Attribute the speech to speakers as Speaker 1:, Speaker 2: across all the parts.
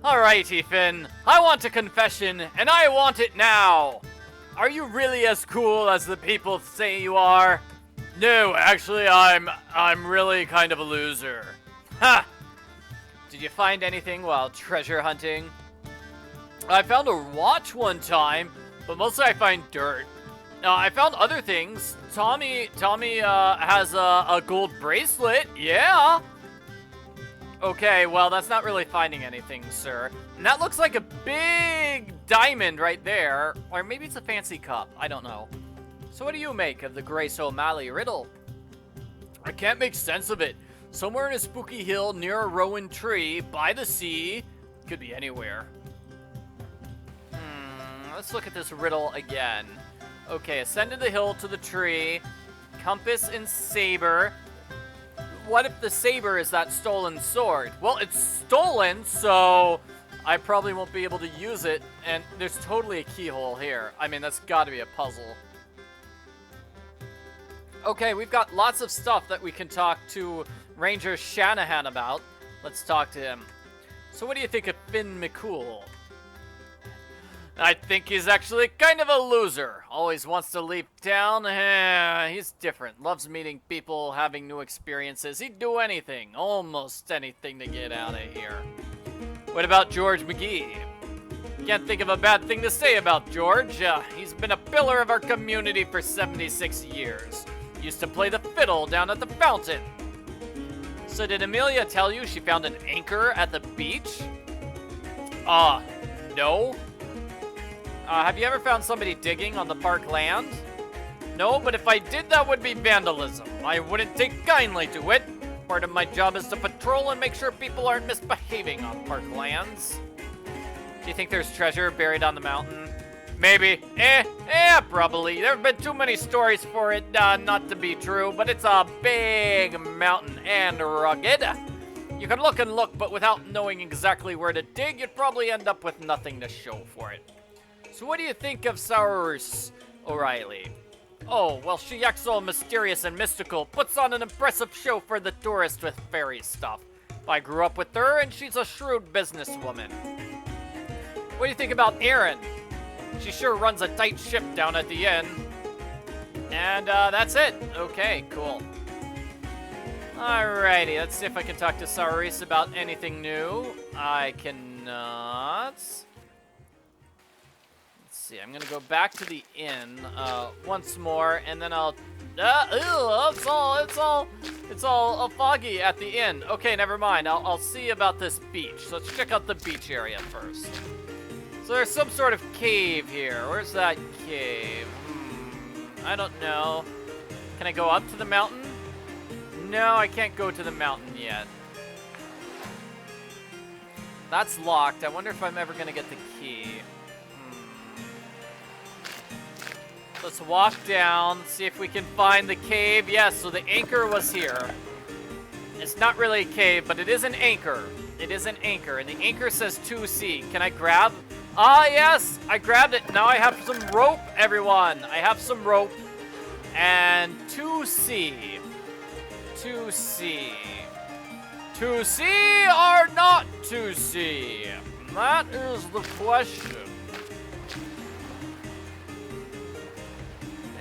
Speaker 1: Alrighty, Finn. I want a confession, and I want it now. Are you really as cool as the people say you are? No, actually, I'm really kind of a loser. Ha! Did you find anything while treasure hunting? I found a watch one time, but mostly I find dirt. I found other things. Tommy has a gold bracelet. Yeah. Okay, well, that's not really finding anything, sir. And that looks like a big diamond right there. Or maybe it's a fancy cup. I don't know. So what do you make of the Grace O'Malley riddle? I can't make sense of it. Somewhere in a spooky hill near a rowan tree, by the sea. Could be anywhere. Let's look at this riddle again. Okay, ascended the hill to the tree. Compass and saber. What if the saber is that stolen sword? Well, it's stolen, so I probably won't be able to use it. And there's totally a keyhole here. I mean, that's got to be a puzzle. Okay, we've got lots of stuff that we can talk to Ranger Shanahan about. Let's talk to him. So what do you think of Finn McCool? I think he's actually kind of a loser. Always wants to leave town. He's different. Loves meeting people, having new experiences. He'd do anything, almost anything to get out of here. What about George McGee? Can't think of a bad thing to say about George. He's been a pillar of our community for 76 years. Used to play the fiddle down at the fountain. So did Amelia tell you she found an anchor at the beach? No. Have you ever found somebody digging on the park land? No, but if I did, that would be vandalism. I wouldn't take kindly to it. Part of my job is to patrol and make sure people aren't misbehaving on park lands. Do you think there's treasure buried on the mountain? Maybe. Probably. There have been too many stories for it not to be true, but it's a big mountain and rugged. You can look and look, but without knowing exactly where to dig, you'd probably end up with nothing to show for it. So what do you think of Cyrus O'Reilly? Oh, well, she acts all mysterious and mystical, puts on an impressive show for the tourist with fairy stuff. I grew up with her, and she's a shrewd businesswoman. What do you think about Erin? She sure runs a tight ship down at the inn. And that's it. Okay, cool. Alrighty, let's see if I can talk to Cyrus about anything new. I cannot. I'm gonna go back to the inn once more, and then I'll. It's all foggy at the inn. Okay, never mind. I'll see about this beach. So let's check out the beach area first. So there's some sort of cave here. Where's that cave? I don't know. Can I go up to the mountain? No, I can't go to the mountain yet. That's locked. I wonder if I'm ever gonna get the key. Let's walk down, see if we can find the cave. Yes, so the anchor was here. It's not really a cave, but it is an anchor. It is an anchor, and the anchor says 2C. Can I grab? Yes, I grabbed it. Now I have some rope, everyone. I have some rope. And 2C. 2C. 2C or not 2C? That is the question.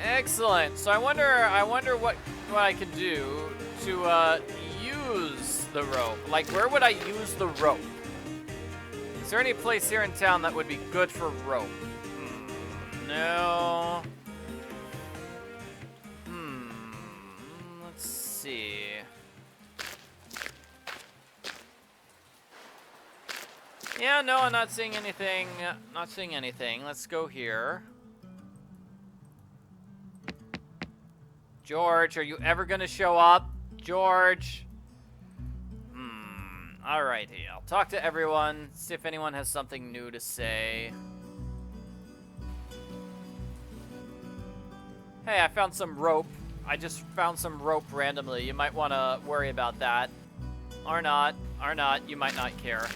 Speaker 1: Excellent. So I wonder what I could do to use the rope. Like, where would I use the rope? Is there any place here in town that would be good for rope? No. Let's see. Yeah, no, I'm not seeing anything. Not seeing anything. Let's go here. George, are you ever gonna show up? George. Alrighty, I'll talk to everyone, see if anyone has something new to say. Hey, I found some rope. I just found some rope randomly. You might want to worry about that. Or not. You might not care.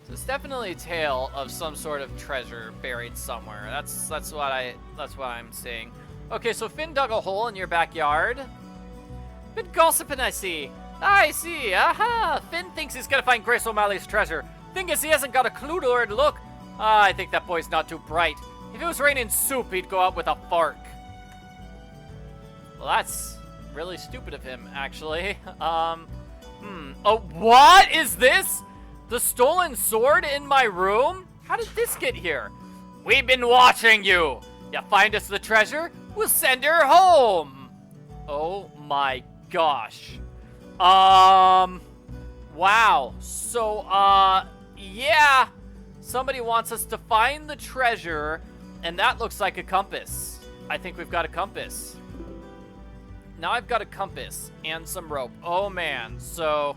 Speaker 1: So it's definitely a tale of some sort of treasure buried somewhere. That's what I'm seeing. Okay, so Finn dug a hole in your backyard. Been gossiping, I see. I see. Aha! Finn thinks he's gonna find Grace O'Malley's treasure. Thing is, he hasn't got a clue to where to look. I think that boy's not too bright. If it was raining soup, he'd go out with a fork. Well, that's really stupid of him, actually. Oh, what is this? The stolen sword in my room? How did this get here? We've been watching you. You find us the treasure, we'll send her home. Oh my gosh. Wow. So, yeah. Somebody wants us to find the treasure, and that looks like a compass. I think we've got a compass. Now I've got a compass and some rope. Oh man, so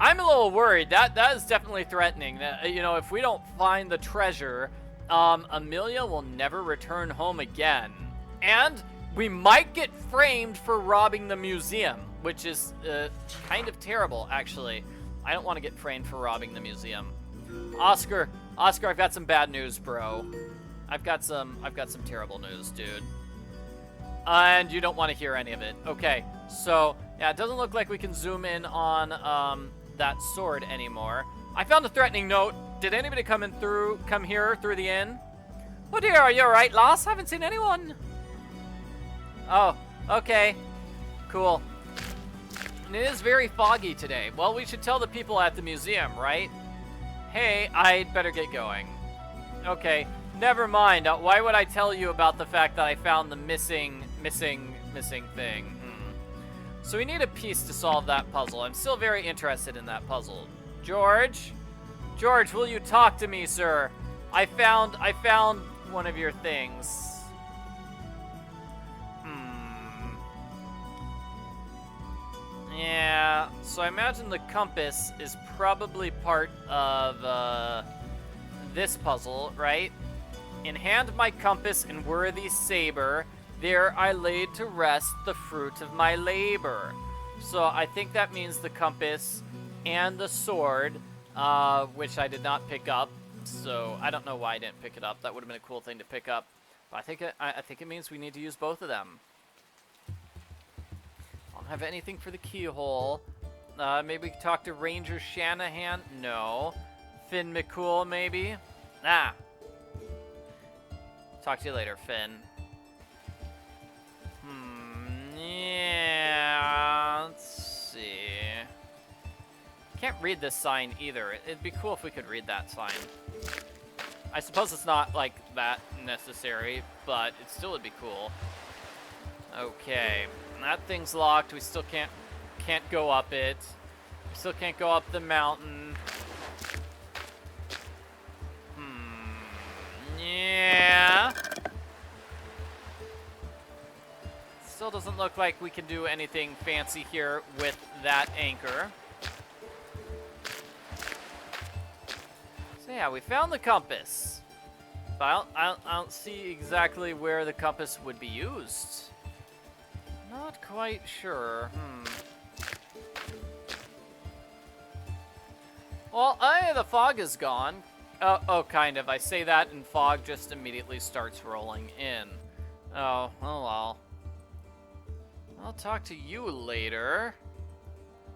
Speaker 1: I'm a little worried. That is definitely threatening. You know, if we don't find the treasure, Amelia will never return home again. And we might get framed for robbing the museum, which is kind of terrible, actually. I don't want to get framed for robbing the museum. Oscar, I've got some bad news, bro. I've got some terrible news, dude. And you don't want to hear any of it. Okay, so yeah, it doesn't look like we can zoom in on that sword anymore. I found a threatening note. Did anybody come here through the inn? Oh dear, are you alright, lass? Haven't seen anyone. Oh, okay, cool. And it is very foggy today. Well, we should tell the people at the museum, right? Hey, I'd better get going. Okay, never mind. Why would I tell you about the fact that I found the missing thing? So we need a piece to solve that puzzle. I'm still very interested in that puzzle. George, will you talk to me, sir? I found one of your things. Yeah, so I imagine the compass is probably part of this puzzle, right? In hand my compass and worthy saber, there I laid to rest the fruit of my labor. So I think that means the compass and the sword, which I did not pick up. So I don't know why I didn't pick it up. That would have been a cool thing to pick up. But I think it means we need to use both of them. I don't have anything for the keyhole. Maybe we can talk to Ranger Shanahan. No. Finn McCool, maybe. Ah. Talk to you later, Finn. Yeah. Let's see. Can't read this sign either. It'd be cool if we could read that sign. I suppose it's not like that necessary, but it still would be cool. Okay. That thing's locked. We still can't go up it. We still can't go up the mountain. Yeah. Still doesn't look like we can do anything fancy here with that anchor. So yeah, we found the compass. But I don't see exactly where the compass would be used. Not quite sure. Well, the fog is gone. Oh, kind of. I say that and fog just immediately starts rolling in. Oh well. I'll talk to you later.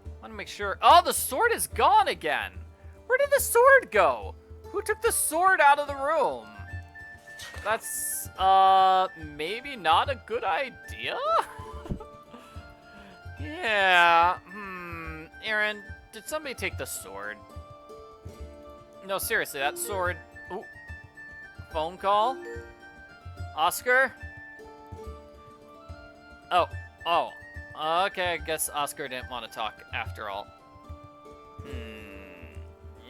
Speaker 1: I want to make sure. Oh, the sword is gone again. Where did the sword go? Who took the sword out of the room? That's, maybe not a good idea? Yeah, Aaron, did somebody take the sword? No, seriously, that sword... Ooh. Phone call? Oscar? Oh. Okay, I guess Oscar didn't want to talk after all.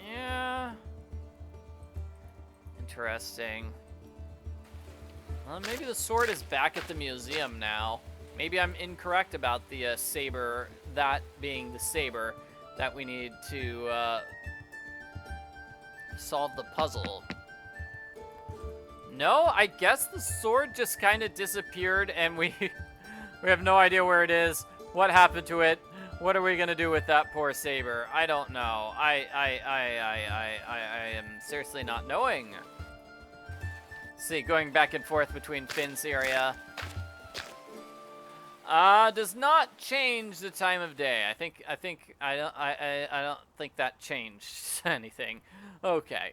Speaker 1: Yeah. Interesting. Well, maybe the sword is back at the museum now. Maybe I'm incorrect about the saber, that being the saber that we need to solve the puzzle. No, I guess the sword just kind of disappeared and we have no idea where it is. What happened to it? What are we gonna do with that poor saber? I don't know. I am seriously not knowing. See, going back and forth between Finn's area. Does not change the time of day. I don't think that changed anything. Okay.